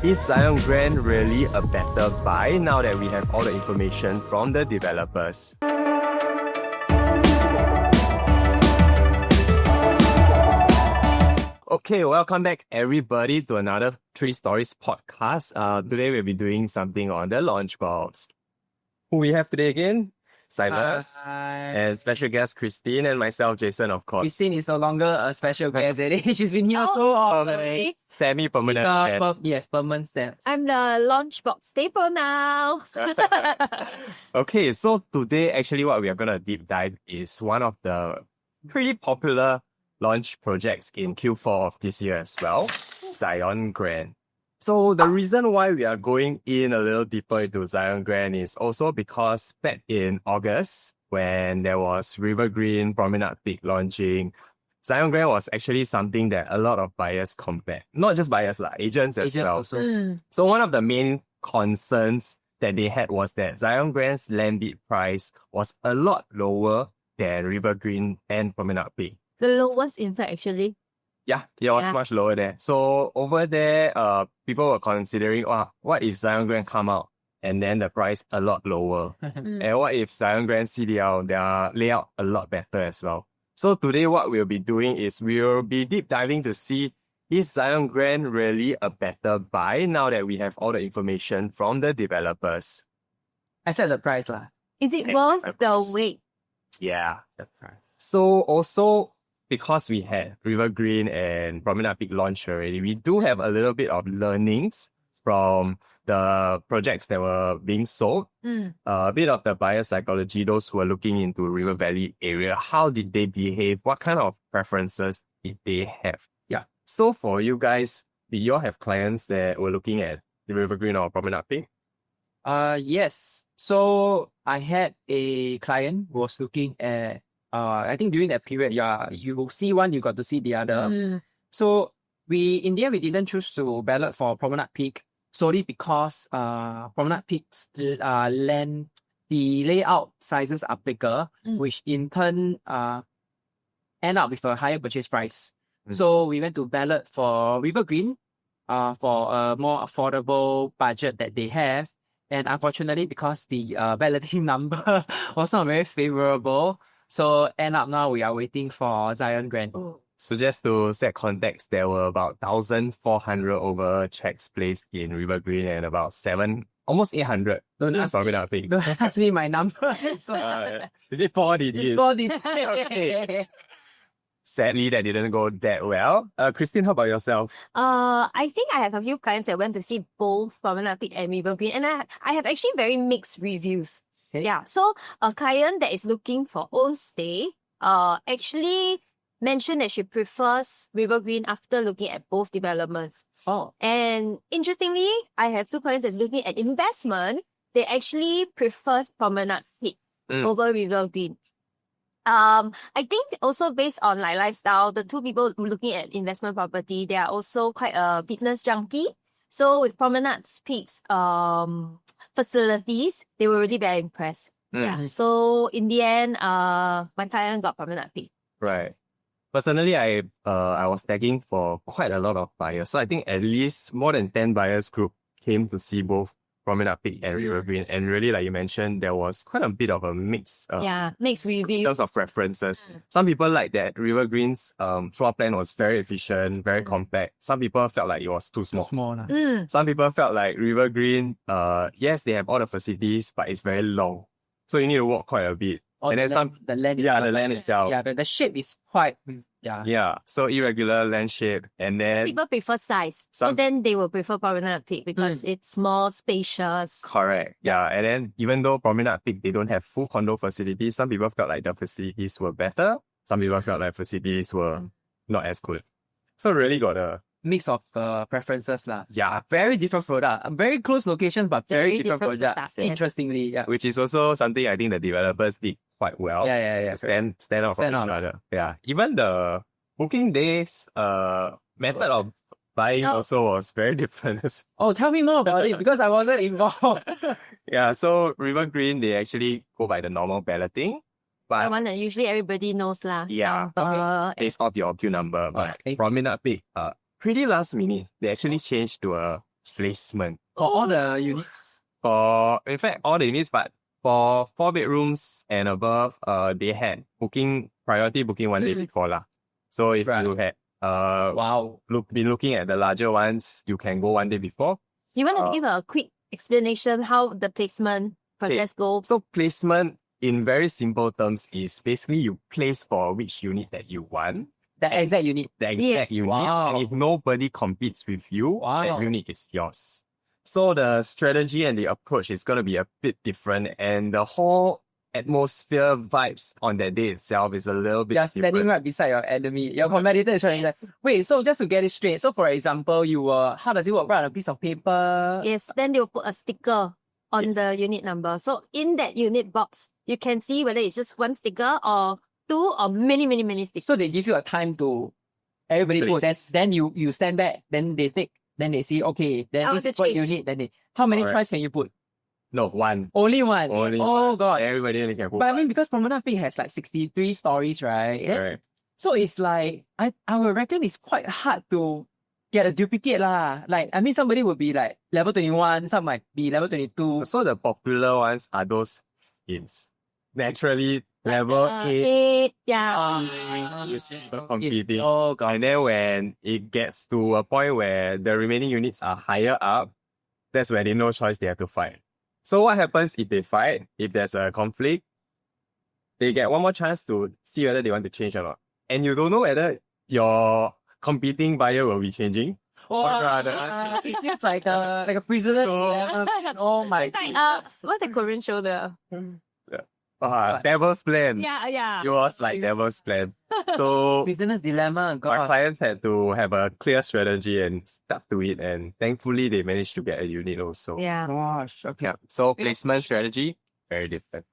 Is Zyon Grand really a better buy now that we have all the information from the developers? Okay, welcome back everybody to another 3 Stories podcast. Today we'll be doing something on the launch box. Who we have today again? Silas. Hi. And special guest Christine and myself, Jason, of course. Christine is no longer a special guest. She's been here so often. Semi-permanent guest. Yes, permanent step. I'm the launchbox staple now. Okay, so today actually what we are going to deep dive is one of the pretty popular launch projects in Q4 of this year as well, Zyon Grand. So the reason why we are going in a little deeper into Zyon Grand is also because back in August, when there was Rivergreen, Promenade Peak launching, Zyon Grand was actually something that a lot of buyers compared. Not just buyers, agents as well. Also. So one of the main concerns that they had was that Zyon Grand's land bid price was a lot lower than Rivergreen and Promenade Peak. The lowest, in fact, actually. Yeah, it was much lower there. So over there, people were considering, what if Zyon Grand come out and then the price a lot lower? And what if Zyon Grand CDL, their layout a lot better as well? So today what we'll be doing is we'll be deep diving to see, is Zyon Grand really a better buy now that we have all the information from the developers? Except the price lah. Is it Except worth the the price. wait? Yeah. The price. So also, because we had Rivergreen and Promenade Peak launch already, we do have a little bit of learnings from the projects that were being sold. A bit of the buyer psychology, those who are looking into River Valley area, how did they behave? What kind of preferences did they have? Yeah. So for you guys, did you all have clients that were looking at the Rivergreen or Promenade Peak? Yes. So I had a client who was looking at I think during that period, you will see one, you got to see the other. So in the end, we didn't choose to ballot for Promenade Peak solely because Promenade Peak's land, the layout sizes are bigger, which in turn end up with a higher purchase price. So we went to ballot for Rivergreen for a more affordable budget that they have. And unfortunately, because the balloting number was not very favorable, so end up now we are waiting for Zyon Grand. So just to set context, there were about 1,400 over checks placed in Rivergreen and about almost 800. Don't ask Peak. Don't ask me my number. Is it 4 digits? 4 digits. Okay. Sadly, that didn't go that well. Christine, how about yourself? I think I have a few clients that went to see both Promenade Peak and Rivergreen, and I have actually very mixed reviews. Okay. Yeah, so a client that is looking for own stay actually mentioned that she prefers Rivergreen after looking at both developments. Oh. And interestingly, I have 2 clients that's looking at investment. They actually prefer Promenade Peak over Rivergreen. I think also based on lifestyle, the 2 people looking at investment property, they are also quite a fitness junkie. So with Promenade Peak's facilities, they were really very impressed. Yeah. So in the end, my client got Promenade Peak. Right. Personally, I was tagging for quite a lot of buyers. So I think at least more than 10 buyers group came to see both Promenade Peak and Rivergreen. And really, like you mentioned, there was quite a bit of a mix. Mixed In review. terms of preferences. Some people like that Rivergreen's floor plan was very efficient, very compact. Some people felt like it was too small. Some people felt like Rivergreen, yes, they have all the facilities, but it's very long. So you need to walk quite a bit. And then the land itself. The land itself. Yeah, the shape is quite, so irregular land shape. And then People prefer size. So then they will prefer Promenade Peak because it's more spacious. correct. Yeah. And then even though Promenade Peak, they don't have full condo facilities, some people felt like the facilities were better. Some people felt like facilities were not as good. So really got a mix of preferences lah. Yeah. Very different product. Very close locations, but very different products. products, yeah. Interestingly, yeah. which is also something I think the developers did quite well. Yeah. Stand out from Stand each out. other. Yeah. Even the booking days method of buying also was very different. Oh, tell me more about it because I wasn't involved. Yeah, so Rivergreen, they actually go by the normal balloting. But The one that usually everybody knows lah. yeah, based off your queue number. But Okay. Promenade Peak, pretty last minute, they actually changed to a placement. For all the units. In fact, all the units, but for 4 bedrooms and above, they had priority booking one day before lah. So if Right. you had Wow. been looking at the larger ones, you can go one day before. You want to give a quick explanation how the placement process goes? So placement in very simple terms is basically you place for which unit that you want, The exact unit. the exact unit, Wow. and if nobody competes with you, Wow. that unit is yours. So the strategy and the approach is going to be a bit different, and the whole atmosphere vibes on that day itself is a little bit You're standing different. right beside your enemy. Your competitor is trying to wait, so just to get it straight. So for example, how does it work? Write on a piece of paper. Yes, then they will put a sticker on Yes. the unit number. So in that unit box, you can see whether it's just one sticker or two or many stickers. So they give you a time to everybody put. Place. Then you stand back. Then they take. Then they see, okay, then How this to is what you change. need. Then how many Correct. tries can you put? No, one. Only one. Only Oh god. Everybody only can put But I one. mean, because Promenade Peak has like 63 stories, right? Correct. So it's like, I would reckon it's quite hard to get a duplicate lah. Like, I mean, somebody would be like level 21, some might be level 22. So the popular ones are those kids. Naturally, level 8, 8, yeah. you see people competing. Oh god. And then when it gets to a point where the remaining units are higher up, that's where they no choice, they have to fight. So what happens if they fight? If there's a conflict, they get one more chance to see whether they want to change or not. And you don't know whether your competing buyer will be changing. Oh, Or rather- it feels like a prisoner. So- Oh my It's like, god. what's the Korean show? Devil's plan. Yeah. It was like Devil's plan. So Prisoner's dilemma. our God. clients had to have a clear strategy and stuck to it, and thankfully they managed to get a unit also. Yeah. Gosh. Okay. Yeah. So placement strategy, very different.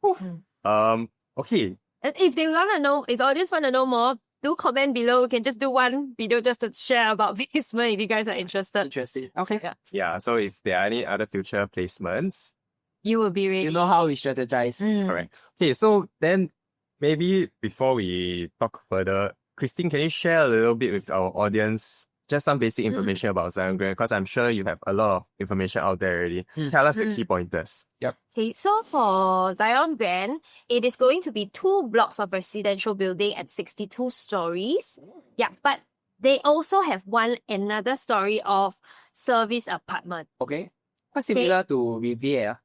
Okay. And if they want to know, if the audience want to know more, do comment below. We can just do one video just to share about placement if you guys are interested. Interesting. Okay. Yeah. Yeah. So if there are any other future placements, You will be ready. You know how we strategize. correct. Okay. So then maybe before we talk further, Christine, can you share a little bit with our audience just some basic information about Zyon Grand? Because I'm sure you have a lot of information out there already. Tell us the key pointers. Okay, so for Zyon Grand, it is going to be 2 blocks of residential building at 62 stories. Yeah, but they also have another story of service apartment. Okay. Quite similar to Riviera.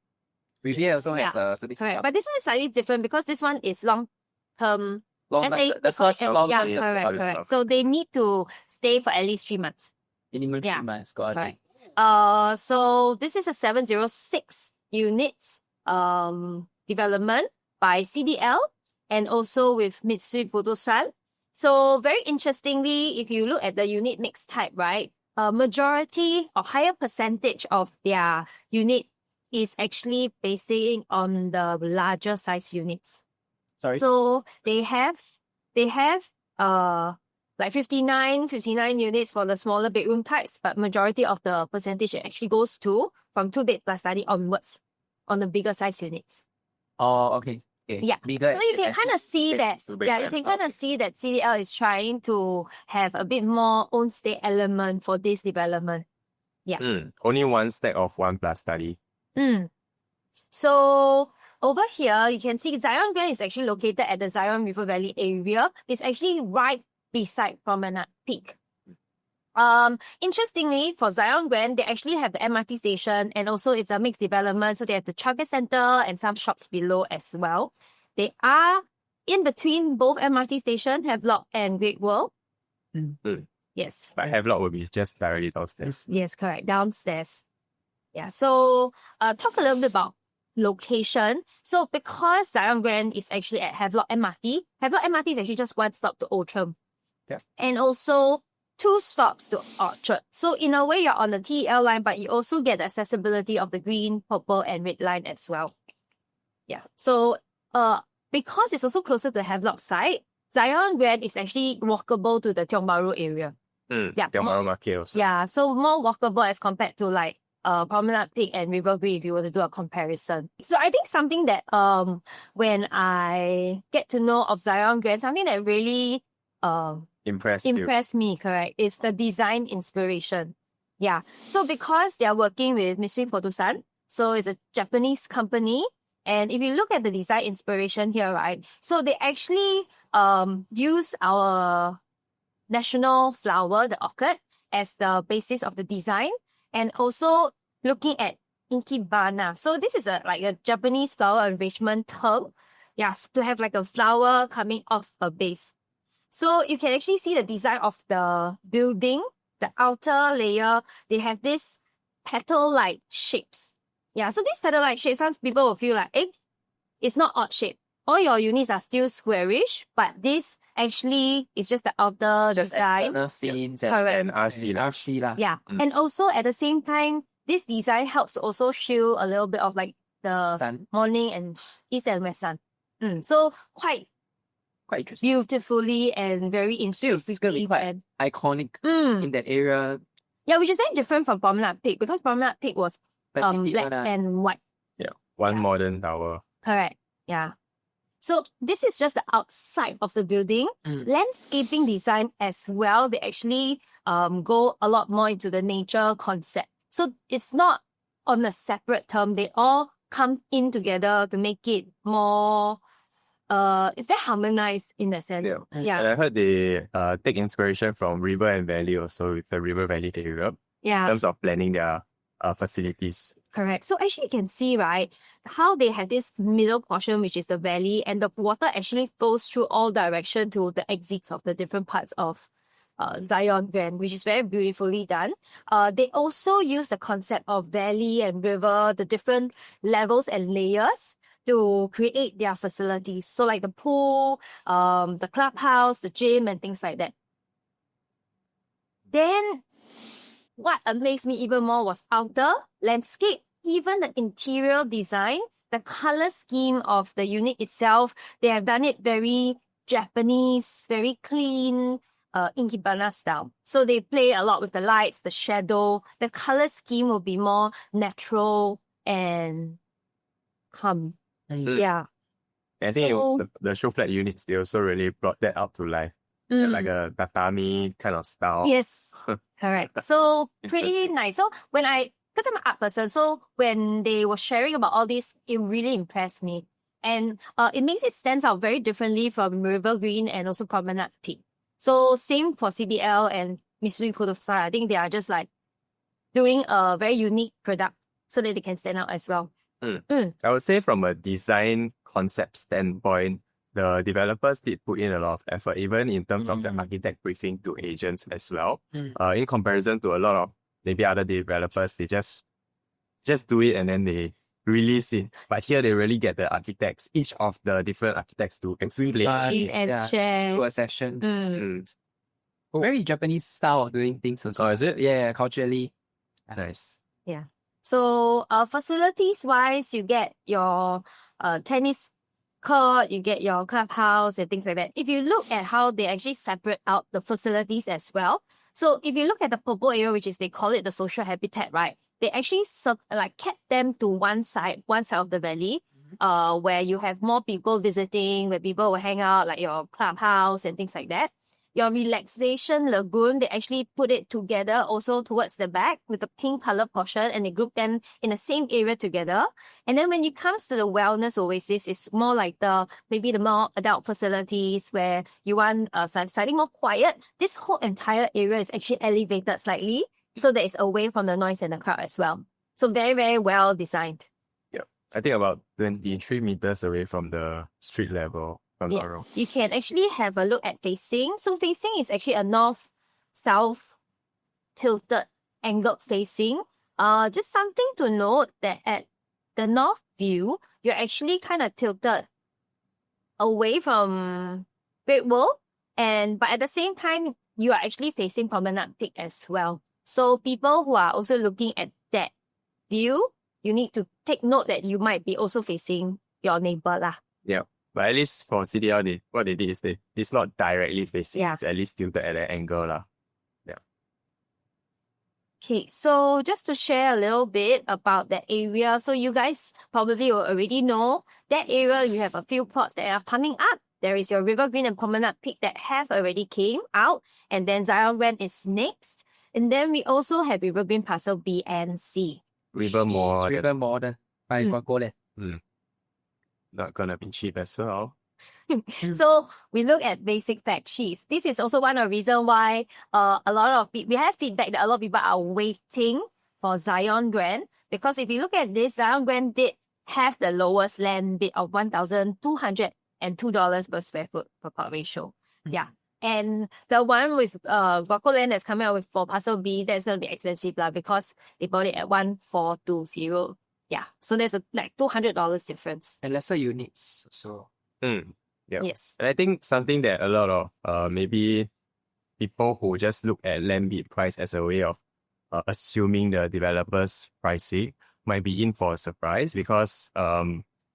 Riviera also has a service. Correct. But this one is slightly different because this one is long-term. Long and time, they- the first long Yeah, term. correct. So they need to stay for at least 3 months. Minimum 3 Yeah. months. Got it. Correct. So this is a 706 units development by CDL and also with Mitsui Fudosan. So very interestingly, if you look at the unit mix type, right, a majority or higher percentage of their unit is actually basing on the larger size units. Sorry. So they have like 59 units for the smaller bedroom types, but majority of the percentage actually goes to from 2 bed plus study onwards on the bigger size units. Oh, okay. Okay. Yeah. Bigger. So you can kind of see that, to break yeah, you that can down. kind of see that CDL is trying to have a bit more own state element for this development. Only one stack of 1 plus study. So over here, you can see Zyon Grand is actually located at the Zyon River Valley area. It's actually right beside Promenade Peak. Interestingly, for Zyon Grand, they actually have the MRT station and also it's a mixed development. So they have the childcare center and some shops below as well. They are in between both MRT station, Havelock and Great World. Yes. But Havelock will be just directly downstairs. Yes, correct. Downstairs. Yeah. So talk a little bit about location. So because Zyon Grand is actually at Havelock MRT, Havelock MRT is actually just 1 stop to Outram. Yeah. And also 2 stops to Orchard. So in a way, you're on the TEL line, but you also get the accessibility of the green, purple, and red line as well. Yeah. So because it's also closer to Havelock side, Zyon Grand is actually walkable to the Tiong Bahru area. Yeah, Tiong Bahru Market also. Yeah, so more walkable as compared to like Promenade Peak and Rivergreen if you were to do a comparison. So I think something that when I get to know of Zyon Grand, something that really Impressed you. impressed me, correct, is the design inspiration. Yeah. So because they are working with Mitsui Photosan, so it's a Japanese company. And if you look at the design inspiration here, right? So they actually use our national flower, the orchid, as the basis of the design. And also looking at Ikebana. So this is like a Japanese flower arrangement term. Yeah, so to have like a flower coming off a base. So you can actually see the design of the building, the outer layer, they have this petal-like shapes. Yeah, so these petal-like shapes, some people will feel like, it's not odd shape. All your units are still squarish, but this actually is just the outer Just design. external fins Correct. And RC. RC lah. Yeah. And also at the same time, this design helps to also shield a little bit of like the Sun. morning and east and west sun. So quite Quite interesting. beautifully and very So it's going to be intuitive quite and iconic in that area. yeah, which is very different from Promenade Peak because Promenade Peak was Petite black one ah. and white. Yeah. One Yeah. modern tower. Correct. Yeah. So this is just the outside of the building. Landscaping design as well, they actually go a lot more into the nature concept. So it's not on a separate term. They all come in together to make it more it's very harmonized in that sense. And Yeah. I heard they take inspiration from River and Valley also with the River Valley area in Yeah. terms of planning their facilities. Correct. So actually you can see, right, how they have this middle portion, which is the valley, and the water actually flows through all direction to the exits of the different parts of Zyon Grand, which is very beautifully done. They also use the concept of valley and river, the different levels and layers to create their facilities. So like the pool, the clubhouse, the gym, and things like that. Then what amazed me even more was outer landscape, even the interior design, the color scheme of the unit itself. They have done it very Japanese, very clean, Ikebana style. So they play a lot with the lights, the shadow. The color scheme will be more natural and calm. Yeah. And I think So- the show flat units, they also really brought that out to life. Like a tatami kind of style. Yes, correct. So pretty Interesting. nice. So because I'm an art person, so when they were sharing about all this, it really impressed me. And it makes it stands out very differently from River Green and also Promenade Peak. So same for CBL and Mitsui Photosan. I think they are just like doing a very unique product so that they can stand out as well. I would say from a design concept standpoint, the developers did put in a lot of effort, even in terms of the architect briefing to agents as well. In comparison to a lot of maybe other developers, they just do it and then they release it. But here they really get the architects, each of the different architects to explain. And share. Do a session. Very Japanese style of doing things also. Oh, is it? Yeah, culturally. Nice. So facilities wise, you get your tennis court, you get your clubhouse and things like that. If you look at how they actually separate out the facilities as well. So if you look at the purple area, which is they call it the social habitat, right? They actually kept them to one side of the valley, where you have more people visiting, where people will hang out, like your clubhouse and things like that. Your relaxation lagoon, they actually put it together also towards the back with the pink color portion, and they group them in the same area together. And then when it comes to the wellness oasis, it's more like maybe the more adult facilities where you want slightly more quiet. This whole entire area is actually elevated slightly so that it's away from the noise and the crowd as well. So very, very well designed. I think about 23 meters away from the street level. Yeah. You can actually have a look at facing. So facing is actually a north-south tilted angled facing. Just something to note that at the north view, you're actually kind of tilted away from Great Wall, but at the same time, you are actually facing Promenade Peak as well. So people who are also looking at that view, you need to take note that you might be also facing your neighbor lah. Yeah. But at least for CDL, what they did is it's not directly facing. Yeah. It's at least tilted at an angle lah. Okay, so just to share a little bit about that area. So you guys probably will already know that area, you have a few plots that are coming up. There is your River Green and Promenade Peak that have already came out. And then Zyon Grand is next. And then we also have River Green Parcel B and C. River more, River Modern by Guaco. not gonna be cheap as well. So we look at basic fact sheets. This is also one of the reasons why a lot of we have feedback that a lot of people are waiting for Zyon Grand, because if you look at this, Zyon Grand did have the lowest land bid of $1,202 per square foot per plot ratio. Yeah. And the one with Guaco Land that's coming out with for Parcel B, that's going to be expensive because they bought it at 1,420. Yeah. So there's a like $200 difference. And lesser units. So Yeah. Yes. And I think something that a lot of maybe people who just look at land bid price as a way of assuming the developer's pricing might be in for a surprise, because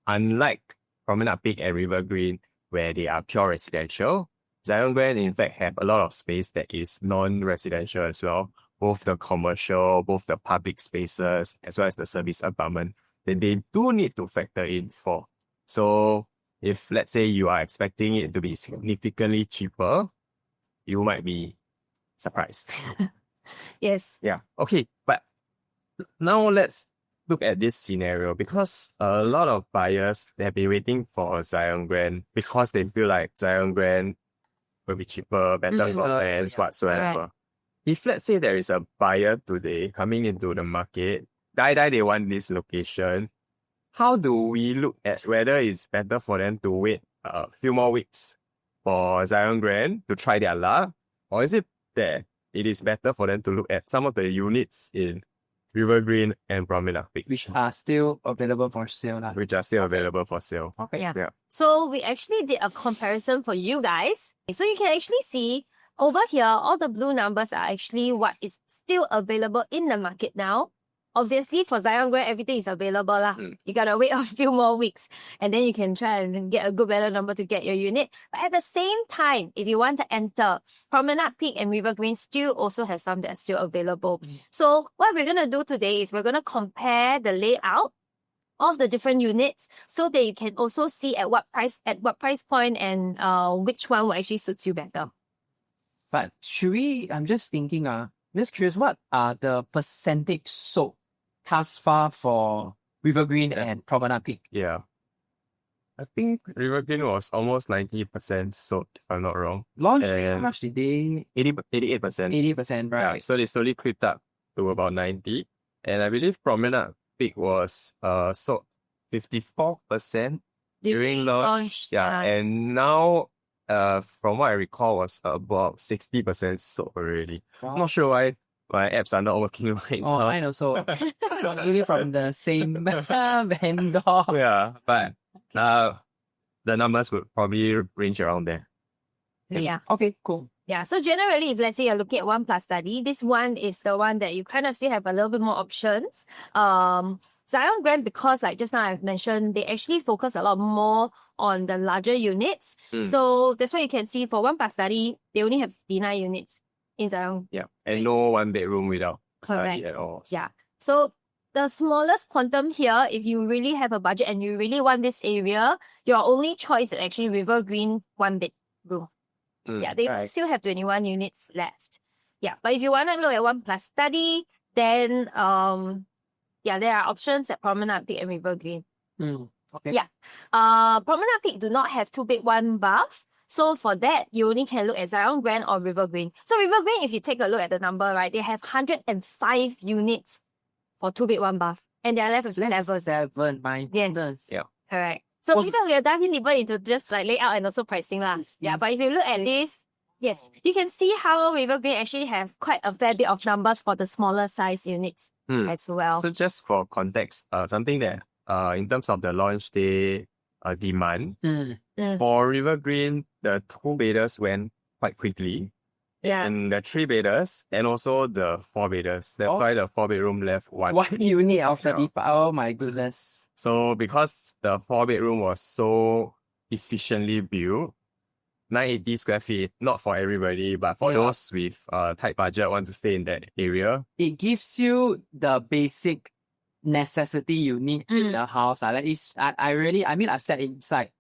unlike Promenade Peak and Rivergreen, where they are pure residential, Zyon Grand in fact have a lot of space that is non-residential as well, both the commercial, both the public spaces, as well as the service apartment, then they do need to factor in for. So if let's say you are expecting it to be significantly cheaper, you might be surprised. Yes. Yeah. Okay. But now let's look at this scenario, because a lot of buyers, they have been waiting for Zyon Grand because they feel like Zyon Grand will be cheaper, better for plans, whatsoever. Right. If let's say there is a buyer today coming into the market, they want this location, how do we look at whether it's better for them to wait a few more weeks for Zyon Grand to try their luck? Or is it that it is better for them to look at some of the units in Rivergreen and Promenade Peak, which are still available for sale. which are still available for sale? Okay. Yeah. So we actually did a comparison for you guys. So you can actually see over here, all the blue numbers are actually what is still available in the market now. Obviously, for Zyon Grand, everything is available. You gotta wait a few more weeks, and then you can try and get a good better number to get your unit. But at the same time, if you want to enter, Promenade Peak and Rivergreen still also have some that are still available. So what we're gonna do today is we're gonna compare the layout of the different units so that you can also see at what price point and which one will actually suits you better. But should we, I'm just thinking, just curious, what are the percentage sold thus far for Rivergreen and Promenade Peak? Yeah. I think Rivergreen was almost 90% sold, if I'm not wrong. Launch, how And much did they? 88%. 80%, Yeah, right? so they slowly creeped up to about 90. And I believe Promenade Peak was sold 54% during launch. Yeah, and now from what I recall was about 60% sold already. Wow. Not sure why my apps are not working right Oh, now. mine also. Really from the same vendor. Yeah, but the numbers would probably range around there. Yeah. Okay, cool. Yeah, so generally, if let's say you're looking at 1+ study, this one is the one that you kind of still have a little bit more options. Zyon Grand, because like just now I've mentioned, they actually focus a lot more on the larger units. So that's why you can see for 1+ study, they only have 59 units in Zyon. Yeah, and no one bedroom without study Correct. at all. Yeah. So the smallest quantum here, if you really have a budget and you really want this area, your only choice is actually Rivergreen 1-bedroom. Yeah, they still have 21 units left. Yeah, but if you want to look at 1+ study, then yeah, there are options at Promenade Peak and Rivergreen. Okay. Yeah. Promenade Peak do not have 2 bed, 1 bath. So for that, you only can look at Zyon Grand or Rivergreen. So Rivergreen, if you take a look at the number, right, they have 105 units for 2 bed, 1 bath. And they are left with 7. 7, my goodness. Yeah. Correct. So later we'll dive in deeper into just like layout and also pricing lah. Yeah, but if you look at this, yes, you can see how Rivergreen actually have quite a fair bit of numbers for the smaller size units as well. So just for context, something that in terms of the launch day demand, for Rivergreen, the 2-bedders went quite quickly. Yeah. And the 3-bedders and also the 4-bedders. That's why the 4-bedroom left 1. 1 unit of 35. Oh my goodness. So because the 4-bedroom was so efficiently built, 980 square feet, not for everybody, but for those with tight budget want to stay in that area. It gives you the basic necessity you need in the house. Like I've stepped inside.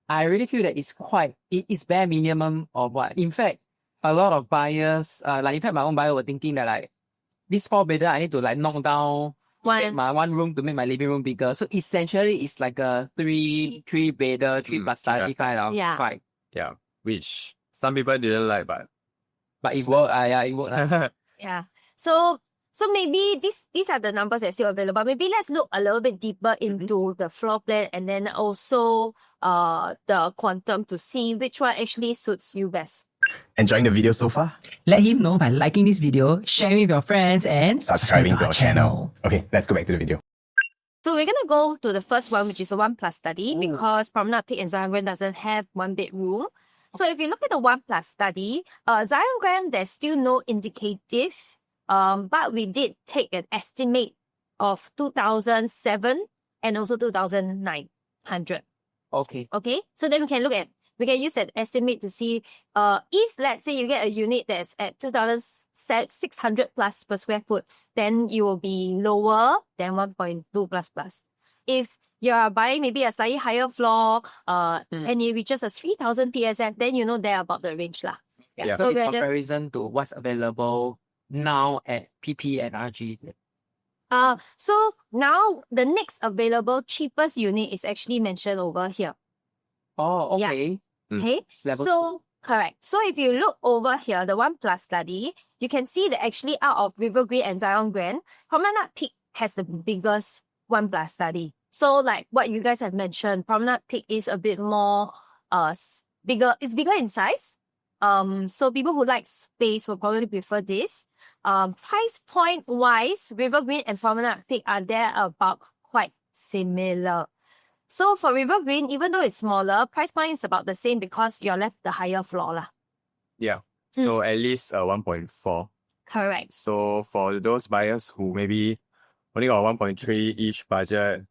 I really feel that it's bare minimum of what. In fact, a lot of buyers, like in fact my own buyer were thinking that like this 4-bedder I need to like knock down One. my one room to make my living room bigger. So essentially it's like a three-bedder, 3+ study kind of Yeah. vibe. Yeah, which some people didn't like, but But it worked. Yeah, it worked. Yeah. So maybe these are the numbers that are still available. Maybe let's look a little bit deeper into the floor plan and then also the quantum to see which one actually suits you best. enjoying the video so far? Let him know by liking this video, sharing with your friends, and Subscribing to our channel. Okay, let's go back to the video. So we're gonna go to the first one, which is a 1+ study, because Promenade Peak and Zyon Grand doesn't have 1-bedroom. So if you look at the 1+ study, Zyon Grand, there's still no indicative, but we did take an estimate of 2007 and also 2,900. Okay. Okay, so then we can use that estimate to see if let's say you get a unit that's at 2,600 plus per square foot, then you will be lower than 1.2 plus. If you are buying maybe a slightly higher floor and it reaches a 3,000 PSF, then you know they're about the range lah. Yeah. So it's we're just- comparison to what's available now at PP and RG. So now the next available cheapest unit is actually mentioned over here. Oh, Yeah. okay. Okay, Level so correct. So if you look over here, the 1+ study, you can see that actually out of Rivergreen and Zyon Grand, Promenade Peak has the biggest 1+ study. So like what you guys have mentioned, Promenade Peak is a bit more bigger. It's bigger in size. So people who like space will probably prefer this. Price point wise, Rivergreen and Promenade Peak are there about quite similar. So for Rivergreen, even though it's smaller, price point is about the same because you're left the higher floor lah. Yeah. So at least 1.4. Correct. So for those buyers who maybe only got 1.3 each budget,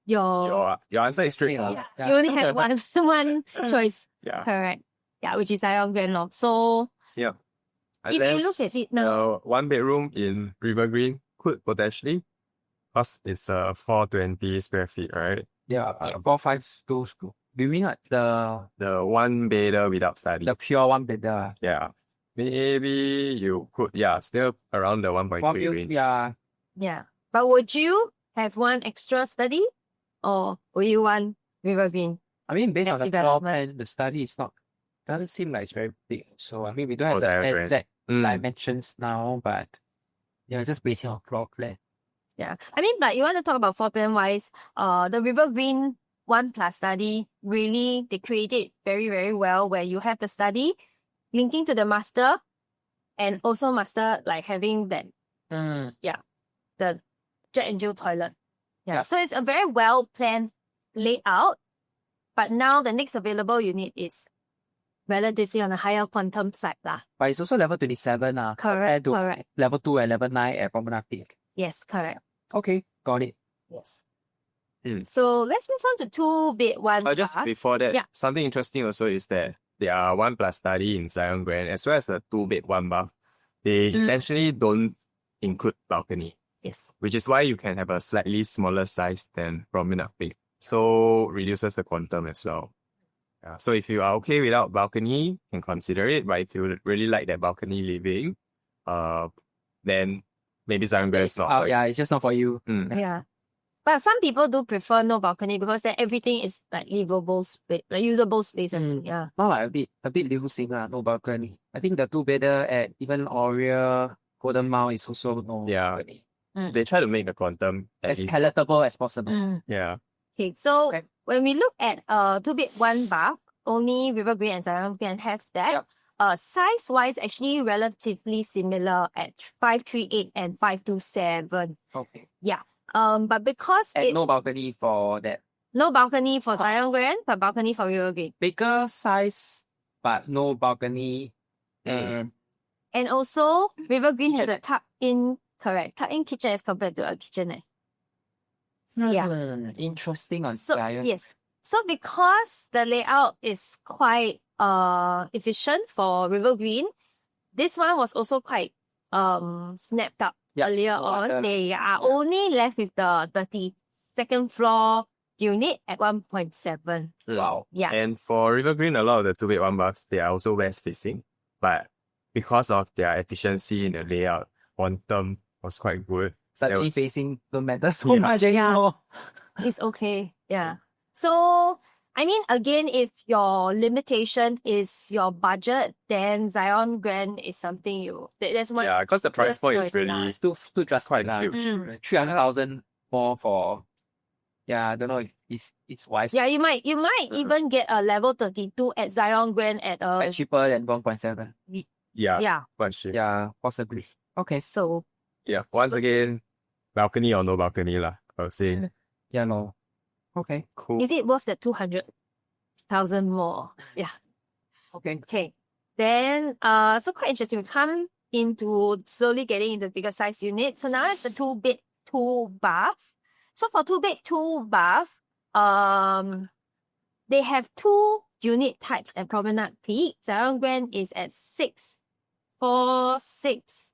your answer is straight. Yeah. You only have one choice. Yeah. Correct. Yeah, which is Zyon Grand lor. So Yeah. if you look at it now, 1-bedroom in Rivergreen could potentially, because it's 420 square feet, right? Yeah, 452 school. Do you mean like the 1-bedder without study. pure 1-bedder? Yeah. Maybe you could, still around the 1.3 range. Yeah. yeah. But would you have one extra study or would you want Rivergreen? I mean, based on That's the floor development. plan, the study is not, doesn't seem like it's very big. So, I mean, we don't have Oh, the Zyon Grand. exact Mm. dimensions now, but yeah, just based on floor plan. Yeah. I mean, but you want to talk about floor plan wise, the Rivergreen 1+ study, really, they created it very, very well where you have the study linking to the master and also master like having that, the jet and Jill toilet. Yeah. Yeah. So it's a very well planned layout, but now the next available unit is relatively on a higher quantum side lah. But it's also level 27 Correct. compared to Correct. level 2 and level 9 at Promenade Peak. Yes, correct. Okay, got it. Yes. Mm. So let's move on to 2-bed 1 Just bath. before that, Yeah. something interesting also is that there are 1+ study in Zyon Grand as well as the 2-bed 1 bath. They intentionally don't include balcony, Yes. which is why you can have a slightly smaller size than Promenade Peak. So reduces the quantum as well. Yeah. So if you are okay without balcony, you can consider it. But if you really like that balcony living, then maybe Zyon Grand is not for you. Yeah, it's just not for you. Mm. Yeah. But some people do prefer no balcony because then everything is like livable space, like usable space. And yeah. Not like a bit losing no balcony. I think the 2-bedder at even Aurea, Golden Mile is also no Yeah. balcony. They try to make the quantum at As least. palatable as possible. Yeah. Okay, so Okay. when we look at 2-bed 1 bath, only Rivergreen and Zyon Grand have that. Yep. Size wise, actually relatively similar at 538 and 527. Okay. Yeah. But because And no balcony for that. no balcony for Zyon Grand, but balcony for Rivergreen. Bigger size, but no balcony. And And also Rivergreen has a Kitchenette. tuck-in kitchen as compared to a kitchenette. Yeah. Interesting on So Zyon. yes. So because the layout is quite efficient for Rivergreen, this one was also quite snapped up Yeah. earlier on. They are only left with the 32nd floor unit at 1.7. Wow. Yeah. And for Rivergreen, a lot of the 2-bed 1 baths, they are also west facing. But because of their efficiency in the layout, quantum was quite good. Suddenly facing don't matter so Yeah. much anymore. It's okay. Yeah. So, I mean, again, if your limitation is your budget, then Zyon Grand is something that's one. Yeah, because the price point is choice really lah. It's too drastic. quite lah. huge. 300,000 more for, yeah, I don't know if it's wise. Yeah, you might even get a level 32 at Zyon Grand at Quite cheaper than 1.7. Yeah, yeah. quite cheap. Yeah, possibly. Okay. So Yeah, once again, balcony or no balcony lah. I would say Yeah, no. Okay. cool. is it worth the 200,000 more? Yeah. Okay. Okay. Then so quite interesting. We come into slowly getting into bigger size units. So now it's the 2-bed, 2-bath. So for 2-bed, 2-bath, they have 2 unit types at Promenade Peak. Zyon Grand is at 646.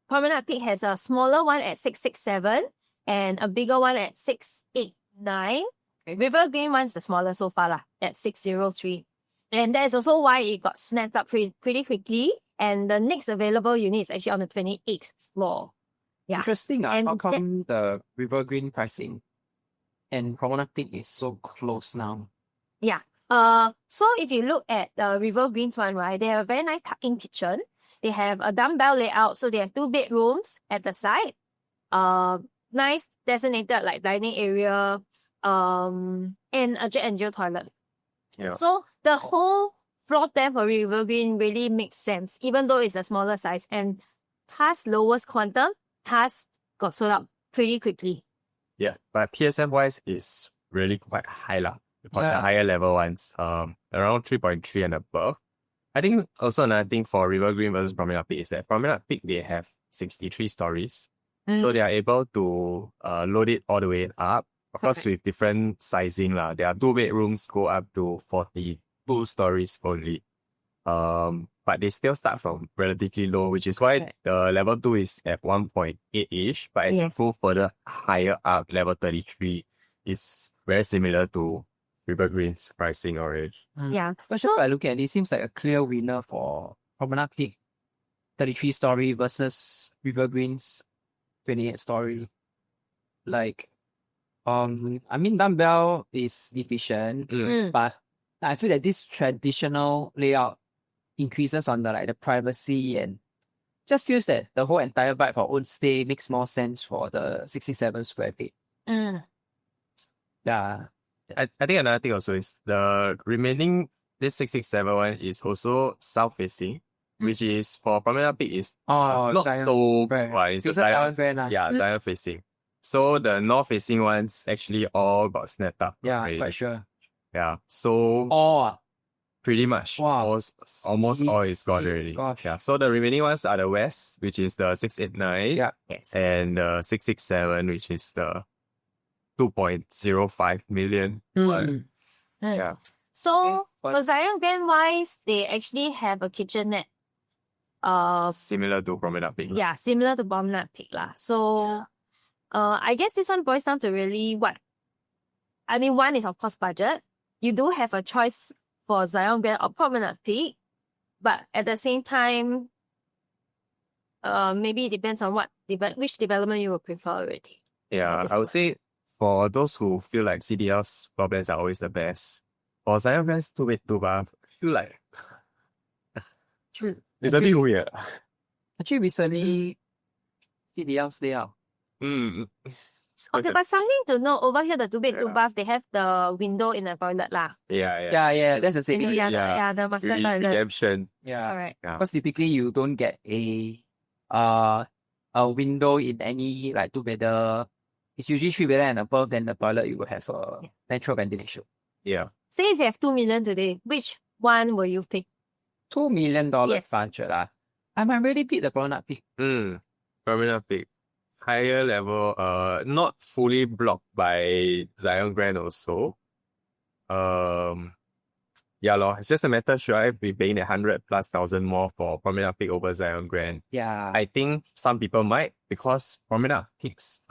Promenade Peak has a smaller one at 667 and a bigger one at 689. Okay. River Green one's the smallest so far lah, at 603. And that is also why it got snapped up pretty quickly. And the next available unit is actually on the 28th floor. Yeah. Interesting. And How come the River Green pricing and Promenade Peak is so close now? Yeah. So if you look at the River Greens one, right, they have a very nice tuck-in kitchen. They have a dumbbell layout, so they have 2 bedrooms at the side. Nice designated like dining area, and a jet and Jill toilet. Yeah. So the whole floor plan for River Green really makes sense, even though it's a smaller size. And TAS lowest quantum, TAS got sold out pretty quickly. Yeah, but PSM wise is really quite high lah. For the Yeah. higher level ones, around 3.3 and above. I think also another thing for River Green versus Promenade Peak is that Promenade Peak, they have 63 stories. So they are able to load it all the way up. Of course, Okay. with different sizing lah. There are 2 bedrooms go up to 42 stories only. But they still start from relatively low, which is why Right. the level 2 is at 1.8-ish. But as you Yes. go further higher up, level 33 is very similar to River Green's pricing already. Yeah. But So- just by looking at it, it seems like a clear winner for Promenade Peak 33 story versus River Green's 28 story. Like, I mean, dumbbell is efficient, but I feel that this traditional layout increases on the privacy and just feels that the whole entire vibe for own stay makes more sense for the 67 square feet. Yeah. I think another thing also is the remaining, this 667 one is also south facing, which is for Promenade Peak is not Zyon so, Grand. well, it's the It's a Zyon Zyon, Grand lah. yeah, Zyon facing. So the north facing ones actually all got snapped up. Yeah, already. quite sure. Yeah, so Oh, pretty much Wow. almost all is gone Easy. already. Gosh. Yeah, so the remaining ones are the west, which is the 689, Yeah. Yes. and the 667, which is the 2.05 million. one. Yeah. So but- for Zyon Grand wise, they actually have a kitchenette. Similar to Promenade Peak. Yeah, similar to Promenade Peak lah. So, I guess this one boils down to really what. I mean, one is of course budget. You do have a choice for Zyon Grand or Promenade Peak, but at the same time, maybe it depends on which development you would prefer already. Yeah, this I one. would say for those who feel like CDL's floor plans are always the best, for Zyon Grand's 2-bed, 2-bath, I feel like it's a bit weird. Actually, recently, CDL's layout. Okay, but something to know over here, the 2-bed, Yeah. 2-bath, they have the window in the toilet lah. Yeah. Yeah, that's the same. Yeah, Yeah. the master Re- toilet. redemption. Yeah. Correct. Yeah. Because typically you don't get a window in any like 2-bedder. It's usually 3-bedder and above. Then the toilet you will have a natural ventilation. Yeah. Say if you have 2 million today, which one will you pick? $2 million Yes. budget lah. I might really pick the Promenade Peak. Promenade Peak. Higher level, not fully blocked by Zyon Grand also. Yeah, lor. It's just a matter, should I be paying 100,000+ more for Promenade Peak over Zyon Grand? Yeah. I think some people might, because Promenade Peak's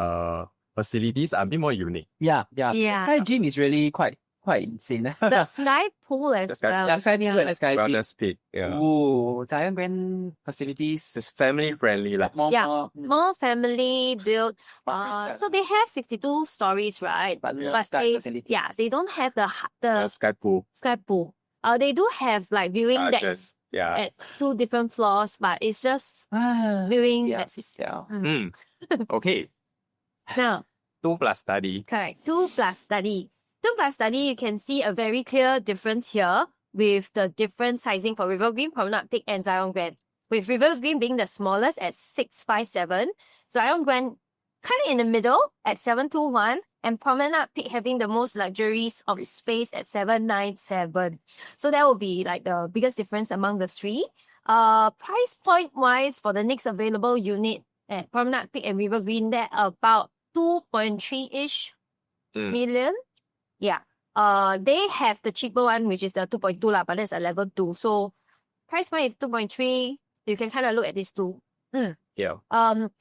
facilities are a bit more unique. Yeah. Yeah. Sky Gym is really quite quite insane. The sky pool as The sky- well. Yeah, Sky Peak, Yeah. Sky Peak. Wellness Peak. Yeah. Ooh, Zyon Grand facilities. It's family friendly. Like, More, More family built. So they have 62 stories, right? but But Sky they, facilities. yeah, they don't have the sky pool. sky pool. They do have like viewing Garden. decks Yeah. at 2 different floors, but it's just Ah, viewing yeah, decks. yeah. Okay. Now, 2 plus study. correct. 2 plus study. 2 plus study, you can see a very clear difference here with the different sizing for River Green, Promenade Peak, and Zyon Grand. With River Green being the smallest at 657, Zyon Grand kind of in the middle at 721, and Promenade Peak having the most luxuries of space at 797. So that will be like the biggest difference among the three. Price point wise for the next available unit at Promenade Peak and River Green, they're about 2.3-ish million. Yeah. They have the cheaper one, which is the 2.2 lah, but that's a level 2. So price point is 2.3. You can kind of look at these two. Yeah.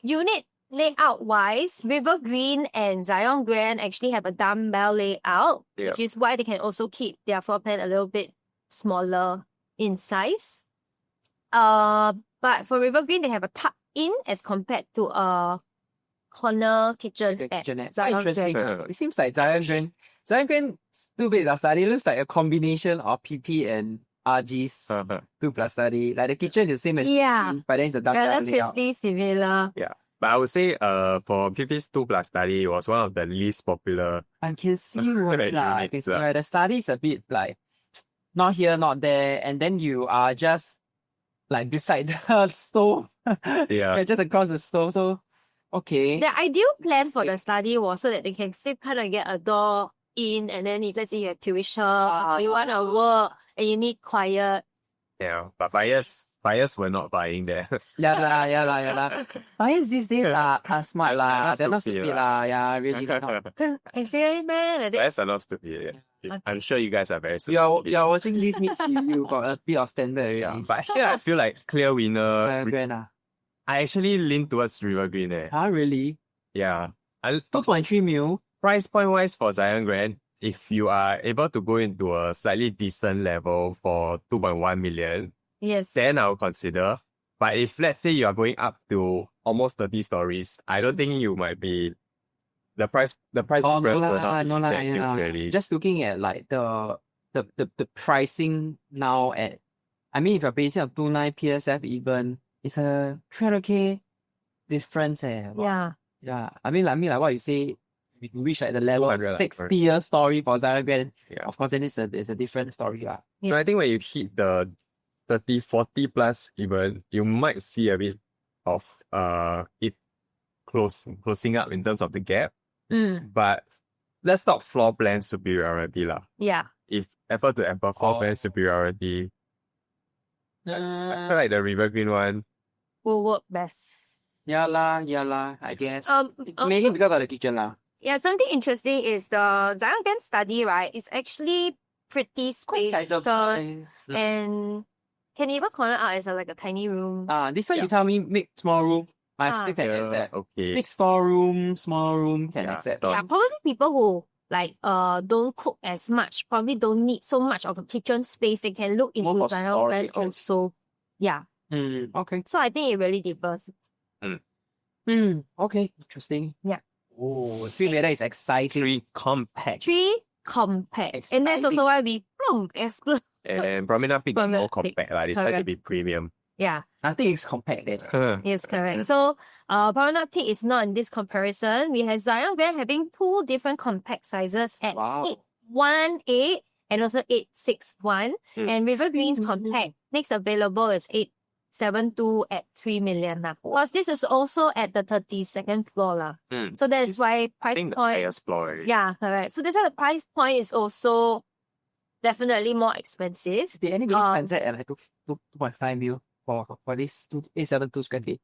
Unit layout wise, River Green and Zyon Grand actually have a dumbbell layout, which is why they can also keep their floor plan a little bit smaller in size. But for River Green, they have a tuck in as compared to a corner kitchen The at kitchenette. Zyon Interesting. Grand. It seems like Zyon Grand 2 bed study looks like a combination of PP and RG's 2 plus study. Like the kitchen is the same as Yeah. PP, but then it's a dumbbell layout. Relatively similar. Yeah. But I would say for PP's 2 plus study, it was one of the least popular. I can see why Right, lah. I units, can see why the study is a bit like not here, not there, and then you are just like beside the stove. Yeah. Just across the stove. So okay. The ideal plan for the study was so that they can still kind of get a door in, and then if let's say you have tuition or you want to work and you need quiet. Yeah. But buyers were not buying there. Yeah lah. Buyers these days are smart lah. Not They're not stupid stupid lah. Yeah, really not. I feel man. Buyers are not stupid. Okay. I'm sure you guys are very stupid. You are watching these meets, you got a bit of standard. Yeah. Yeah. But here I feel like clear winner. Zyon Grand ah. I actually lean towards River Green. Huh, really? Yeah. 2.3 mil? Price point wise for Zyon Grand, if you are able to go into a slightly decent level for 2.1 million, Yes. then I'll consider. But if let's say you are going up to almost 30 stories, I don't think you might be the price difference will not be that huge, really. Just looking at like the pricing now at, I mean, if you're basing on 29 PSF even, it's a 300k difference. Yeah. Yeah. I mean like what you say, if you reach like the level of 200 lah, 60th story for Zyon Grand, Yeah. of course then it's a different story. Yeah. So I think when you hit the 30, 40 plus even, you might see a bit of it closing up in terms of the gap. But let's talk floor plan superiority lah. Yeah. If apple to apple floor plan superiority, I feel like the River Green one. Will work best. Yeah lah, I guess. Also- Maybe because of the kitchen lah. Yeah, something interesting is the Zyon Grand study, right? It's actually pretty spacious and can even corner out as like a tiny room. This one Yeah. you tell me make small room, I still can Yeah, accept. okay. Big storeroom, small room can Yeah, accept. store- Yeah, probably people who like don't cook as much, probably don't need so much of a kitchen space. They can look into More for Zyon Grand storage. also. Yeah. Okay. So I think it really differs. Okay. Interesting. Yeah. Oh, 3-meter is exciting. 3 compact. 3 compact. And that's also why we explode. And Promenade Peak Promenade more Peak. compact lah. They try to Correct. be premium. Yeah. Nothing is compact then. Yes, correct. So, Promenade Peak is not in this comparison. We have Zyon Grand having 2 different compact sizes at Wow. 818 and also 861. And River Green's compact next available is 872 at 3 million. Because this is also at the 32nd floor. Lah. So that's why I price think the point. highest floor. Yeah, correct. So that's why the price point is also definitely more expensive. Did anybody transact at like 2.5 mil for this 872 square feet?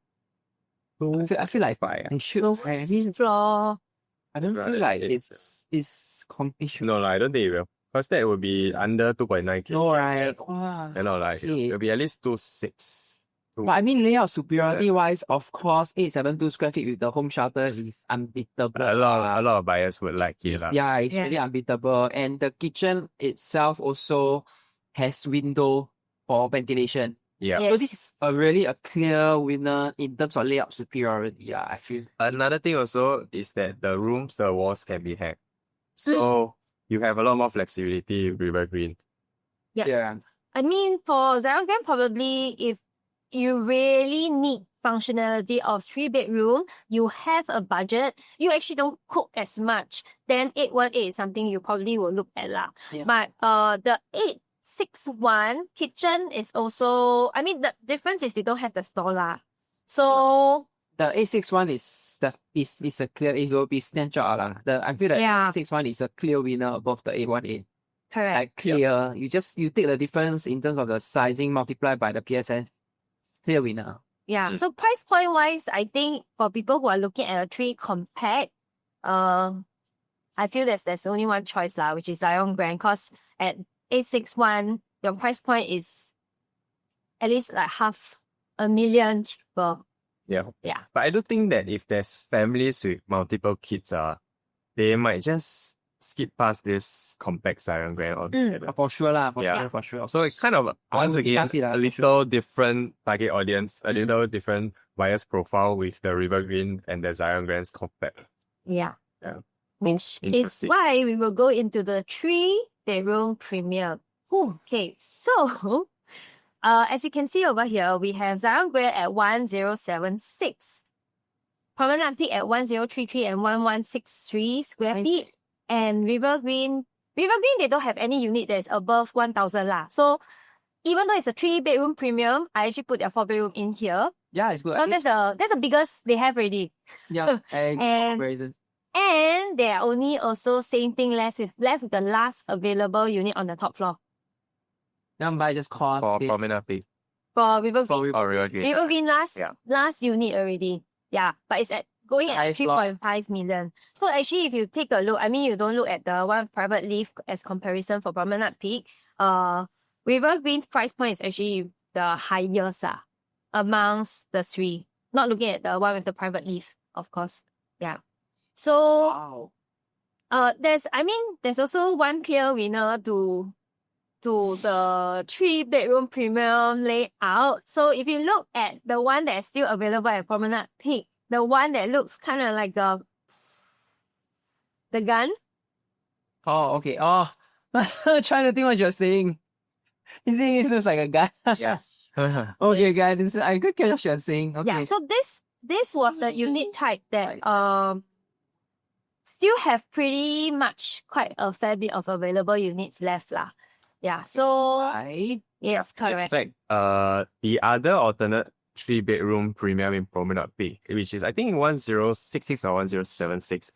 I feel like they should. I mean, Floor. I don't Rather feel like than it's it should. No, I don't think it will. Because that would be under 2.9K. No, right? Wow. You know, like, Okay. it'll be at least 2.6, But I mean, layout superiority wise, of course, 872 square feet with the home shelter is unbeatable. A lot of buyers would like it. lah. Yeah, it's really unbeatable. And the kitchen itself also has window for ventilation. Yeah. Yes. So this is really a clear winner in terms of layout superiority, yeah, I feel. Another thing also is that the walls can be hacked. So you have a lot more flexibility with River Green. Yeah. I mean, for Zyon Grand, probably if you really need functionality of 3-bedroom, you have a budget, you actually don't cook as much, then 818 is something you probably will look at lah. Yeah. But the 861 kitchen is also, I mean, the difference is they don't have the store lah. So The 861 is a clear, it will be snatched out lah. I feel that 861 is a clear winner above the 818. correct. Like clear, you take the difference in terms of the sizing multiplied by the PSN. Clear winner. Yeah. So price point wise, I think for people who are looking at a 3 compact, I feel there's only one choice lah, which is Zyon Grand. Cause at 861, your price point is at least like $500,000 cheaper. Yeah. Yeah. But I do think that if there's families with multiple kids, they might just skip past this compact Zyon Grand altogether. For sure lah, Yeah. for sure. So it's kind of, once would again, discuss it, a for little different target audience, a little different buyer's profile with the River Green and the Zyon Grand's compact. Yeah. Yeah. Which is Interesting. why we will go into the 3-bedroom premium. Okay, so as you can see over here, we have Zyon Grand at 1076, Promenade Peak at 1033 and 1163 square feet, and River Green, they don't have any unit that is above 1000 lah. So even though it's a 3-bedroom premium, I actually put their 4-bedroom in here. Yeah, it's good. Because that's the biggest they have already. Yeah, And they are only also same thing left with the last available unit on the top floor. Number just cost. For Promenade Peak For River For Green. or River Green. River Green Yeah. last unit already. Yeah, but it's going It's at highest floor. 3.5 million. So actually, if you take a look, I mean, you don't look at the one private lift as comparison for Promenade Peak. River Green's price point is actually the highest amongst the 3. Not looking at the one with the private lift, of course. Yeah. So there's also one clear winner to the 3-bedroom premium layout. So if you look at the one that is still available at Promenade Peak, the one that looks kind of like the gun. Oh, okay. Oh, trying to think what you're saying. He's saying it looks like a guy. Yeah. Okay, guys, I could catch what you're saying. Okay. Yeah. So this was the unit type that still have pretty much quite a fair bit of available units left lah. Yeah. So Right. yes, In correct. fact, the other alternate 3-bedroom premium in Promenade Peak, which is I think 1066 or 1076,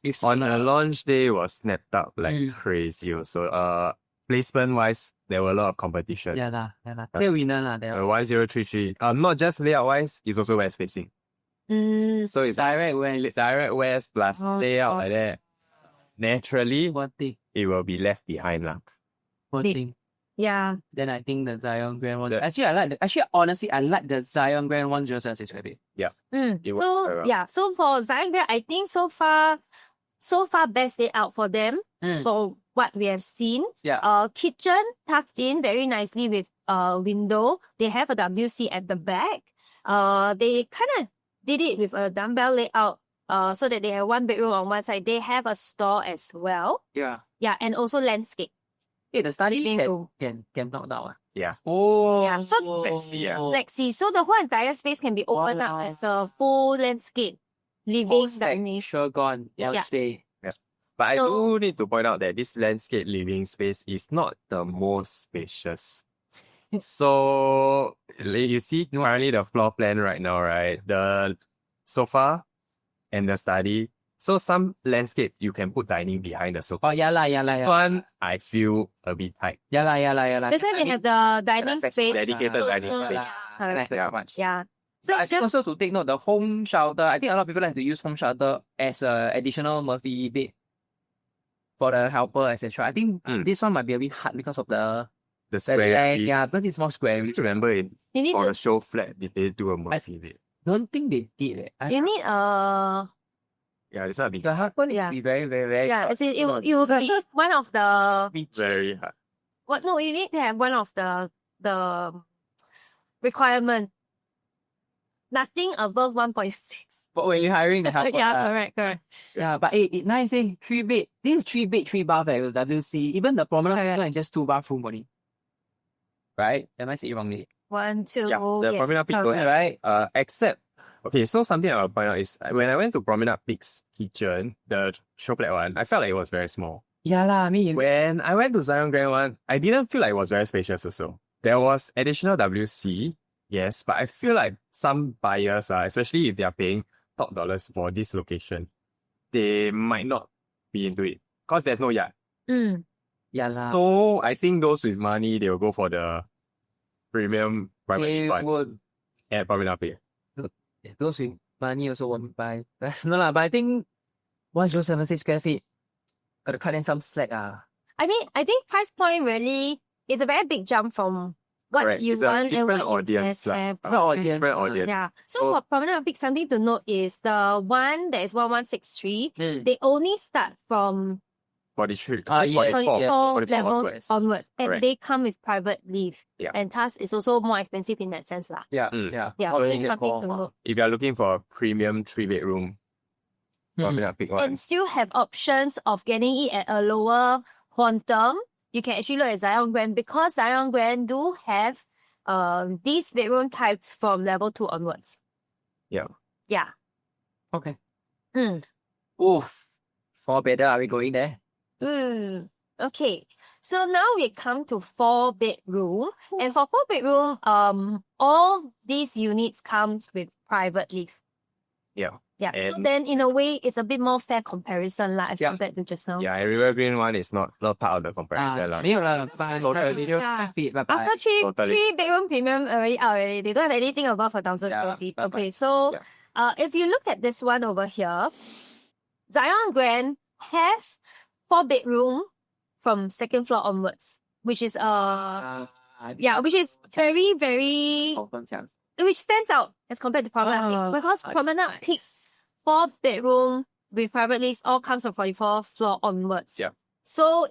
It's on a launch day was snapped up like crazy. So placement wise, there were a lot of competition. Yeah lah. Clear winner lah. There. 1033. Not just layout wise, it's also west facing. So it's Direct west. direct west plus layout like that. Naturally, One thing. it will be left behind lah. One Did- thing. Yeah. Then I think the Zyon Grand one. The- Actually, honestly, I like the Zyon Grand 1076 very big. It works So very well. yeah. So for Zyon Grand, I think so far best layout for them for what we have seen. Yeah. Kitchen tucked in very nicely with window. They have a WC at the back. They kind of did it with a dumbbell layout. So that they have 1 bedroom on one side. They have a store as well. Yeah. Yeah, and also landscape. Hey, the study Living room. can knock down. Yeah. Oh. Yeah, so- Flexi, yeah. Flexi. So the whole entire space can be opened Wow. up as a full landscape living Post dining. sure gone. Yeah. Launch day. But I So- do need to point out that this landscape living space is not the most spacious. So like you see currently the floor plan right now, right? The sofa and the study. So some landscape you can put dining behind the sofa. Oh, yeah lah. This one I feel a bit tight. Yeah lah. That's why we have the dining space. Dedicated dining So, space. correct. Too much. Yeah. So I it's think just also to take note, the home shelter, I think a lot of people like to use home shelter as a additional Murphy bed for the helper, etc. I think Mm. this one might be a bit hard because of the The square. Yeah, because it's more square. I remember it You need for to, the show flat. Did they do a Murphy bit? Don't think they did. you need Yeah, it's not big. The hard one Yeah. will be very, very, very yeah, hard. as in it will be one of the Very hard. what no, you need to have one of the requirement. Nothing above 1.6. But when you're hiring the hard one, Yeah, correct. yeah, but it nice, 3 bed. This is 3 bed, 3 bath at WC. Even the Promenade Correct. one is just 2 bathroom only. Right? Am I saying it wrongly? 1, 2, Yeah, the yes, Promenade Peak don't correct. have, Right? except, okay, so something I'll point out is when I went to Promenade Peak's kitchen, the show flat one, I felt like it was very small. Yeah lah, I mean, When I went to Zyon Grand one, I didn't feel like it was very spacious also. There was additional WC, yes, but I feel like some buyers, especially if they are paying top dollars for this location, they might not be into it because there's no yard. Mm. yeah lah. So I think those with money, they will go for the premium private They one would, at Promenade Peak. those with money also won't buy. No lah, but I think 1076 square feet, gotta cut in some slack. I mean, I think price point really is a very big jump from what Correct. you It's a want and different what audience, you like, have. Different audience. Different audience. Yeah. So So- for Promenade Peak, something to note is the one that is 1163, Mm. they only start from 43, Yes, 44, yes. 44 levels levels onwards. And Correct. they come with private lift. Yeah. And thus it's also more expensive in that sense. Lah. Yeah, Mm. yeah. Yeah, Not so really it's that something tall. to note. If you're looking for a premium 3-bedroom, Mm. Promenade Peak one. And still have options of getting it at a lower quantum. You can actually look at Zyon Grand because Zyon Grand do have these bedroom types from level 2 onwards. Yeah. Yeah. Okay. Mm. Oof. 4 bedder, are we going there? Okay. So now we come to 4-bedroom. And for 4-bedroom, all these units come with private lift. Yeah. Yeah. So And- then in a way, it's a bit more fair comparison lah as Yeah. compared to just now. Yeah, and River Green one is not part of the comparison. lah. 没有了，拜 Totally.拜 feet，拜拜。 After three Totally. 3-bedroom premium already out already. They don't have anything above 1,000 Yeah, square feet. bye-bye. Okay, so Yeah. if you look at this one over here, Zyon Grand have 4-bedroom from second floor onwards, which is which is very, very which stands out as compared to Promenade Peak because Promenade Peak 4-bedroom with private lifts all comes from 44th floor onwards. Yeah. So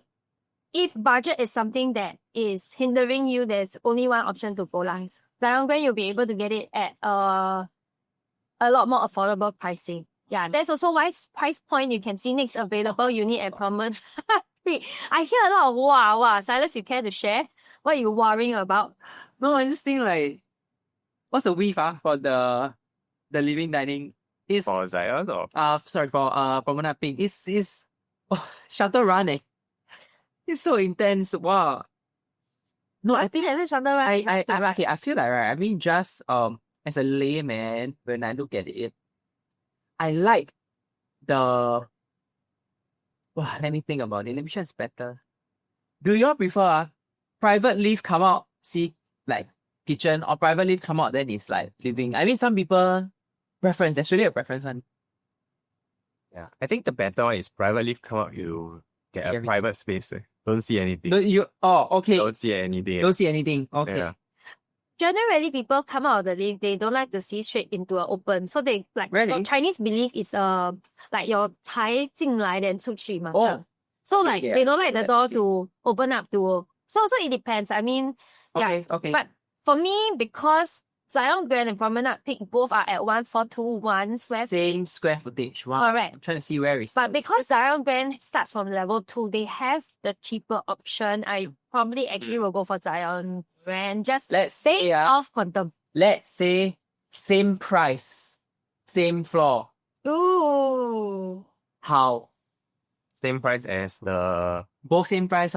if budget is something that is hindering you, there's only one option to go lah. Zyon Grand, you'll be able to get it at a lot more affordable pricing. Yeah, that's also why price point you can see next available unit at Promenade Peak. I hear a lot of wow. Silas, you care to share? What are you worrying about? No, I just think like, what's the width for the living dining? Is For Zion or sorry for Promenade Peak. Is shuttle run. It's so intense. Wow. No, I think it's shuttle run. I feel like right. I mean, just as a layman, when I look at it, I like the. Wow, let me think about it. Let me sure it's better. Do you all prefer private lift come out, see like kitchen, or private lift come out, then it's like living? I mean, some people preference. That's really a preference one. yeah. I think the better one is private lift come out, you get a Everything. private space. Don't see anything. Okay. Don't see anything. Don't see anything. Okay. Yeah. Generally, people come out of the lift, they don't like to see straight into an open. So they like Really? Chinese belief is like your 才进来 then 出去 嘛. Oh. So like Yeah, they don't like the that door too. to open up to. So it depends. I mean, yeah. Okay. But for me, because Zyon Grand and Promenade Peak both are at 1421 square feet. Same square footage. Wow. Correct. I'm trying to see where is. But because Zyon Grand starts from level 2, they have the cheaper option. I probably actually will go for Zyon Grand. Just Let's say, stay off quantum. let's say same price, same floor. Ooh. How? Same price as the Both same price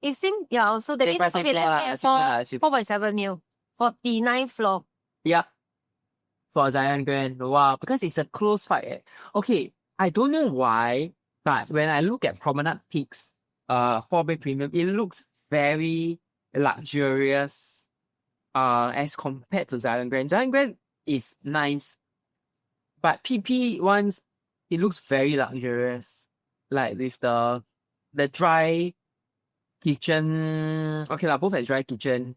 If same, yeah, so that Same means price, same okay, floor let's say lah, assume 4.7 mil, 49 floor. Yeah. For Zyon Grand. Wow. Because it's a close fight. Okay. I don't know why, but when I look at Promenade Peaks, 4-bed premium, it looks very luxurious, as compared to Zyon Grand. Zyon Grand is nice, but PP ones, it looks very luxurious. Like with the dry kitchen. Okay, lah, both have dry kitchen.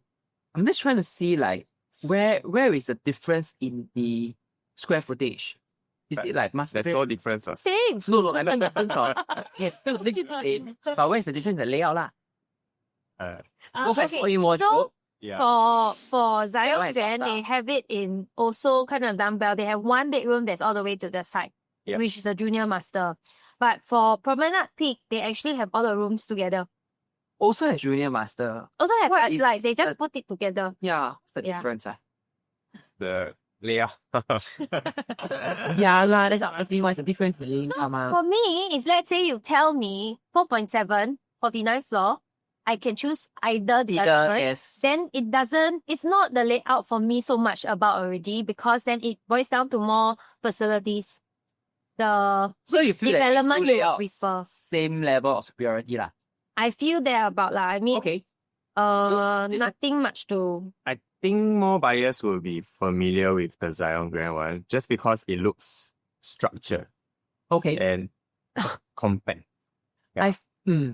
I'm just trying to see like where is the difference in the square footage? Is it like master? There's no difference. Same. No, I mean difference. Yeah, I think it's same. But where's the difference in the layout lah? Both have Okay, in wardrobe. Yeah. For That one Zyon is Grand, not they have it in also kind of dumbbell. They have one bedroom that's all the way to the side, Yeah. which is a junior master. But for Promenade Peak, they actually have all the rooms together. Also has junior master. Also have What is like they just the- put it together. Yeah, what's the Yeah. difference? The layout. Yeah lah, that's honestly what's the difference in the layout mah. For me, if let's say you tell me 4.7, 49th floor, I can choose either the Either, other. yes. Then it's not the layout for me so much about already, because then it boils down to more facilities. The So you feel that these development two you layouts prefer. same level of superiority lah. I feel they're about I mean, Okay. This- nothing much to. I think more buyers will be familiar with the Zyon Grand one just because it looks structured Okay. and compact. Yeah.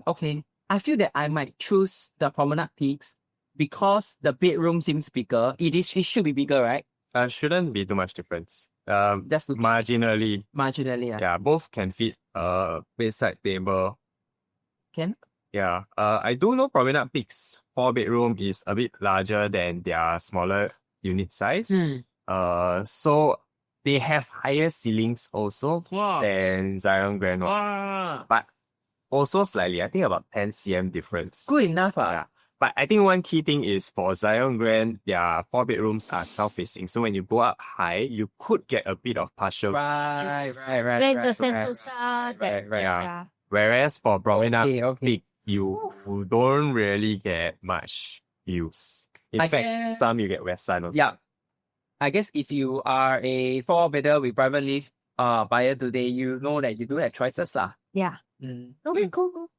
Okay. I feel that I might choose the Promenade Peaks because the bedroom seems bigger. It should be bigger, right? Shouldn't be too much difference. That's the Marginally, marginally. yeah, both can fit a bedside table. Can? Yeah. I do know Promenade Peak's 4-bedroom is a bit larger than their smaller unit size. So they have higher ceilings also Wow. than Zyon Grand one. Wow. But also slightly, I think about 10 cm difference. Good enough. Yeah. But I think one key thing is for Zyon Grand, their 4-bedrooms are south-facing. So when you go up high, you could get a bit of partial. Right. Like the Sentosa, that, right. yeah. Whereas for Promenade Okay. Peak, you don't really get much views. In I fact, guess- some you get west sun also. Yeah. I guess if you are a 4-bedder with private lift buyer today, you know that you do have choices lah. Yeah. Okay, cool.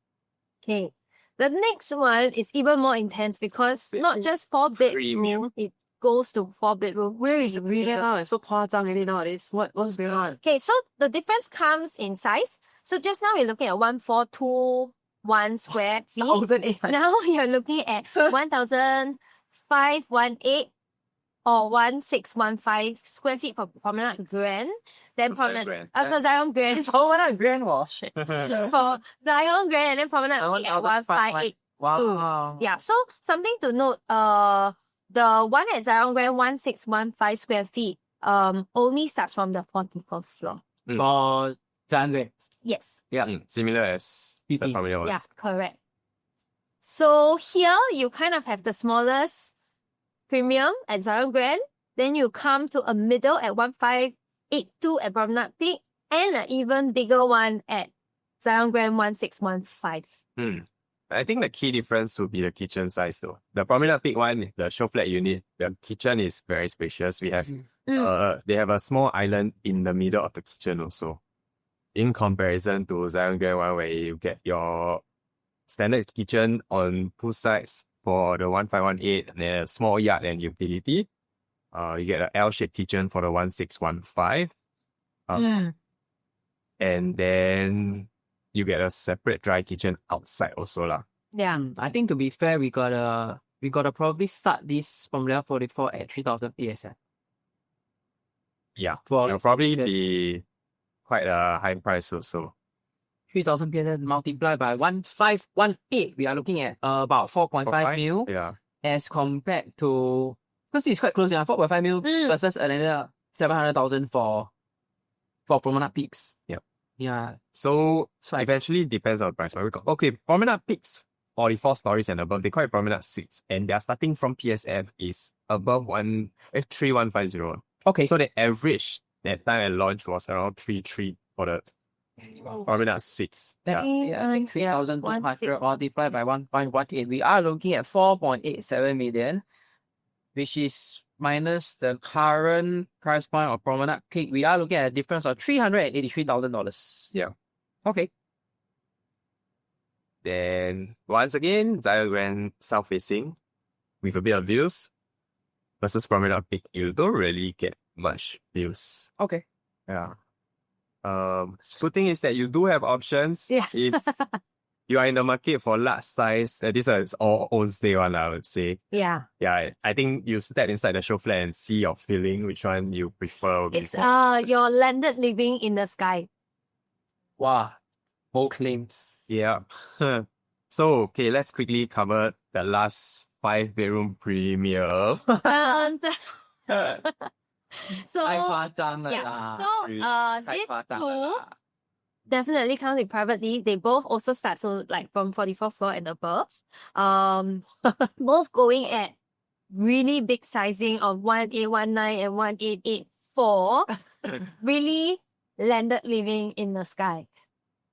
Okay. The next one is even more intense because not just 4-bedroom, Premium. it goes to 4-bedroom. Where is the premium now? It's so 夸张 already nowadays. What's going on? Okay, so the difference comes in size. So just now we're looking at 1,421 square feet. 1,800. Now you're looking at 1,518 or 1,615 square feet for Promenade Grand. Then Zyon Promenade, Grand. so Zyon Grand. Oh, not grand wash. For Zyon Grand and then Promenade Peak at 158. Wow. Yeah, so something to note, the one at Zyon Grand 1,615 square feet, only starts from the 44th floor. For Zyon Grand. Yes. Yeah. Similar as the PT. Promenade ones. Yeah, correct. So here you kind of have the smallest premium at Zyon Grand. Then you come to a middle at 1,582 at Promenade Peak, and an even bigger one at Zyon Grand 1,615. I think the key difference would be the kitchen size though. The Promenade Peak one, the show flat unit, the kitchen is very spacious. We have they have a small island in the middle of the kitchen also. In comparison to Zyon Grand one, where you get your standard kitchen on two sides for the 1,518 and then a small yard and utility. You get an L-shaped kitchen for the 1,615. And then you get a separate dry kitchen outside also lah. Yeah. I think to be fair, we gotta probably start this from level 44 at 3,000 PSF. Yeah. For It'll probably be quite a high price also. 3,000 PSF multiplied by 1,518. We are looking at about 4.5 mil Yeah. as compared to, because it's quite close, 4.5 mil versus another 700,000 for Promenade Peaks. Yep. Yeah. So I- eventually depends on the price. But okay, Promenade Peaks 44 stories and above, they call it Promenade Suites. And their starting from PSF is above 3,150. Okay. So the average that time at launch was around 3,300 for the Promenade Suites. That's Yeah. I think 3,200 1,600. multiplied by 1.18. We are looking at 4.87 million, which is minus the current price point of Promenade Peak. We are looking at a difference of $383,000. Yeah. Okay. Then once again, Zyon Grand south facing with a bit of views versus Promenade Peak. You don't really get much views. Okay. Yeah. Good thing is that you do have options. Yeah. If you are in the market for large size, this is all own stay one, I would say. Yeah. Yeah, I think you step inside the show flat and see your feeling, which one you prefer. It's your landed living in the sky. Wow. Bold claims. Yeah. So, okay, let's quickly cover the last 5-bedroom premier. And so 太夸张了 yeah. 啦 So 太 these 夸张了 two 啦 definitely come with private lift. They both also start so like from 44th floor and above. Both going at really big sizing of 1819 and 1884. Really landed living in the sky.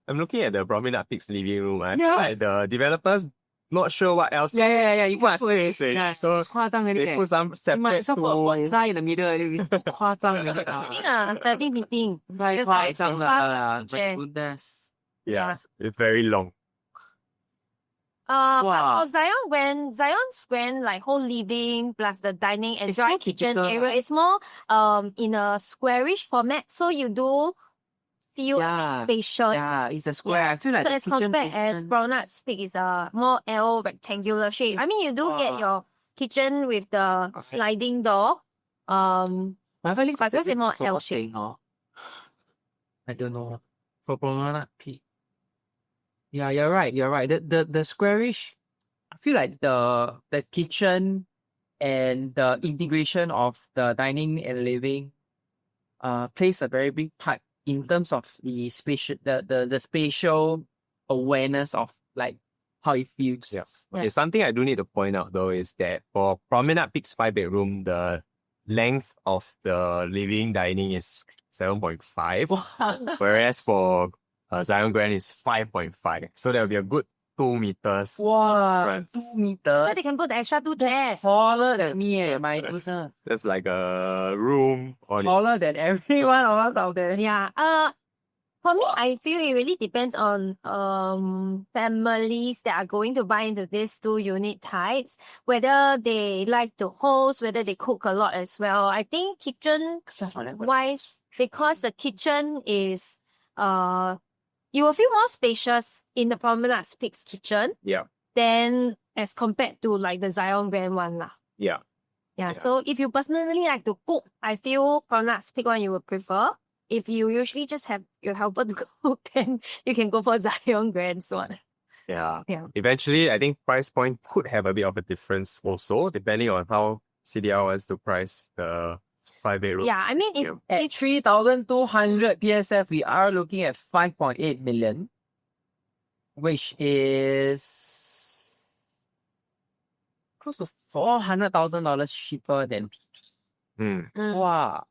I'm looking at the Promenade Peak's living room. Yeah. Like the developers not sure what else. Yeah, What so 夸张的 they put some separate so for one tools. side in the middle, it's 夸张的 Family meeting. 太夸张了啦 Just My goodness Yeah, it's very long. But Wow. for Zion's Grand, like whole living plus the dining and It's very small kitchen typical. area, it's more in a squarish format. So you do feel Yeah. spacious. Yeah, it's a square. Yeah. I feel like So the as kitchen compared as placement- Promenade Peak is a more L rectangular shape. I mean, you do get Wow. your kitchen with the Okay. sliding door. I feel like But it's yours is more sort of L shape. thing, huh? I don't know. For Promenade Peak. Yeah, you're right. The squarish, I feel like the kitchen and the integration of the dining and living plays a very big part in terms of the spatial awareness of like how it feels. Yeah. Yeah. Okay, something I do need to point out though is that for Promenade Peak's 5-bedroom, the length of the living dining is 7.5, whereas for Zyon Grand is 5.5. So there will be a good 2 meters. Wow, difference. 2 meters. So they can put the extra 2 chairs. Taller than me, my goodness. That's like a room on it. Taller than every one of us out there. Yeah. For me, I feel it really depends on families that are going to buy into these 2 unit types, whether they like to host, whether they cook a lot as well. I think kitchen wise, because the kitchen is you will feel more spacious in the Promenade Peak's kitchen Yeah. than as compared to like the Zyon Grand one lah. Yeah. Yeah. So if you personally like to cook, I feel Promenade Peak one you would prefer. If you usually just have your helper to cook, then you can go for Zyon Grand's one. Yeah. Yeah. Eventually, I think price point could have a bit of a difference also, depending on how CDL wants to price the 5-bedroom. Yeah, I mean, if At 3,200 PSF, we are looking at 5.8 million, which is close to $400,000 cheaper than Hmm. Wow.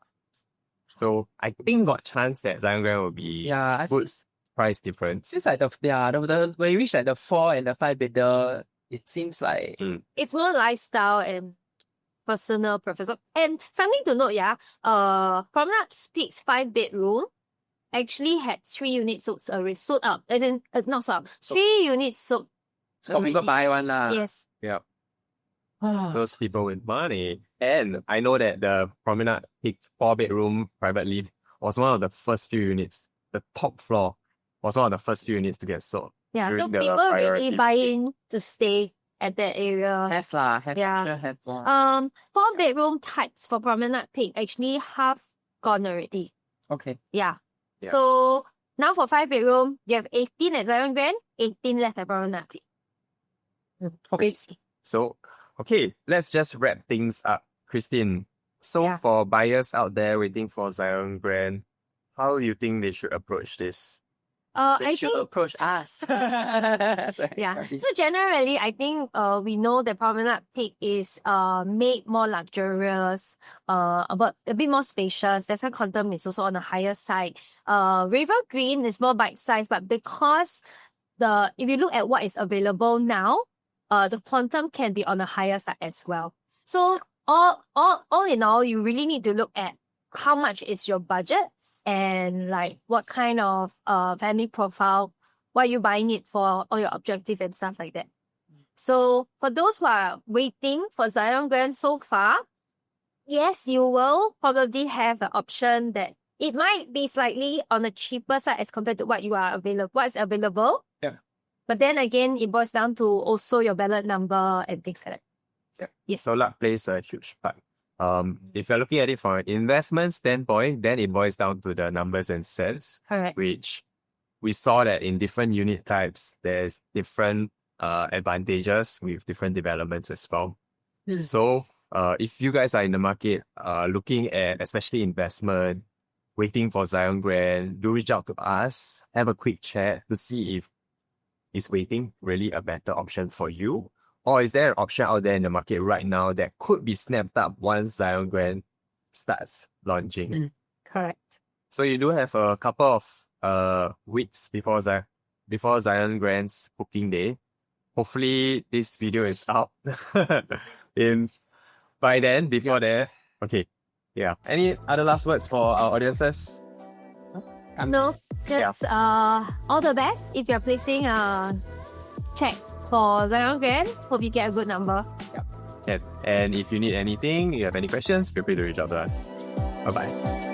So I think got chance that Zyon Grand will be Yeah, I good think price difference. it's like the when you reach like the 4 and the 5 bedder, it seems like it's more lifestyle and personal preference. And something to note, yeah, Promenade Peak's 5-bedroom actually had 3 units sold out. As in, not sold out. 3 units sold. so people buy one lah. Yes. Yeah. Ah. Those people with money. And I know that the Promenade Peak 4-bedroom private lift was one of the first few units. The top floor was one of the first few units to get sold. Yeah, so During the people priority really buy in to stay at that area. Have lah, have Yeah. sure have lah. 4-bedroom types for Promenade Peak actually half gone already. Okay. Yeah. Yeah. So now for 5-bedroom, you have 18 at Zyon Grand, 18 left at Promenade Peak. Okay. So, okay, let's just wrap things up. Christine, so Yeah. for buyers out there waiting for Zyon Grand, how do you think they should approach this? They I should think approach us. yeah. So generally, I think we know that Promenade Peak is made more luxurious, about a bit more spacious. That's why quantum is also on the higher side. River Green is more bite size, but because if you look at what is available now, the quantum can be on the higher side as well. So all in all, you really need to look at how much is your budget and like what kind of family profile, what are you buying it for, or your objective and stuff like that. So for those who are waiting for Zyon Grand so far, yes, you will probably have an option that it might be slightly on the cheaper side as compared to what is available. Yeah. But then again, it boils down to also your ballot number and things like that. Yes. So luck plays a huge part. If you're looking at it from an investment standpoint, then it boils down to the numbers and cents, Correct. which we saw that in different unit types, there's different advantages with different developments as well. So if you guys are in the market looking at especially investment, waiting for Zyon Grand, do reach out to us, have a quick chat to see if is waiting really a better option for you? Or is there an option out there in the market right now that could be snapped up once Zyon Grand starts launching? Correct. So you do have a couple of weeks before Zyon Grand's booking day. Hopefully this video is out by then, before there. Okay. Yeah. Any other last words for our audiences? No, just all the best if you're placing a check for Zyon Grand. Hope you get a good number. And if you need anything, you have any questions, feel free to reach out to us. Bye-bye.